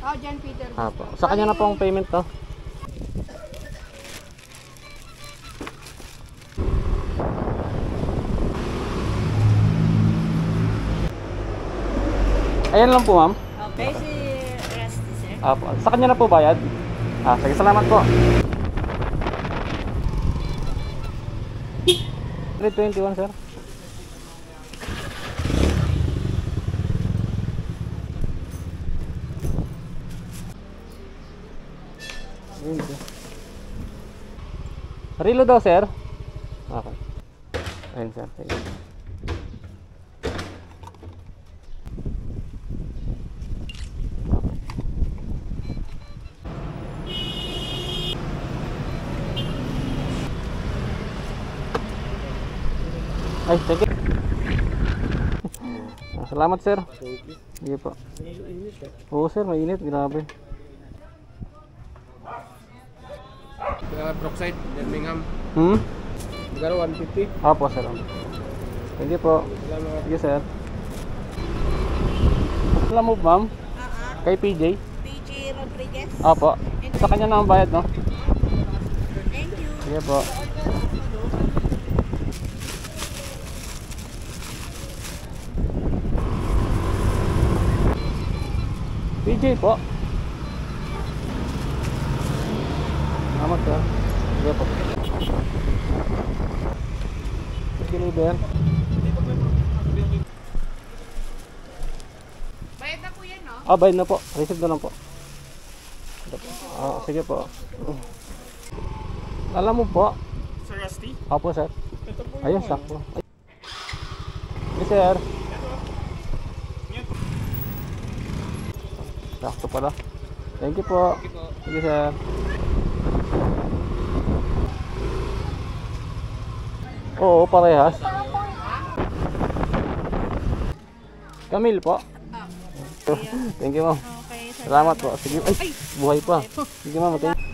Oh, John Peter. Apo. Sa kanya na po ang payment to. Ayan lang po, ma'am. Okay, si Rusty, sir. Apo. Sa kanya na po bayad? Sige, salamat po. 321, sir. Rilo daw, sir. Okay. Ayun, sir. Thank you. Ay, thank you. Salamat, sir. Sige po. Oo, sir, mainit. Grabe. Brookside, Birmingham. Magkano 150. Opo, sir. Thank you po. Salamat. Sige, sir. Alam mo, ma'am? Kay PJ? PJ Rodriguez. Opo. Sa kanya na ang bayad, no? Thank you. Sige po. PJ po. Salamat, sir. Sige po. Deliver. Bayad na po yan, no? Bayad na po. Receive na lang po. Sige po. Alam mo po. Sir Rusty? Opo, sir. Ito po Ayun, sakto. Yes, sir. Sakto pala. Thank you po. Sige, sir. Oo, parehas. Camille po. Thank you, ma'am. Okay, sir. Salamat po. Sige. Ay, buhay pa. Sige, ma'am. Thank you.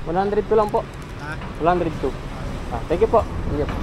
$102 lang po. 102. Thank you po. Sige po.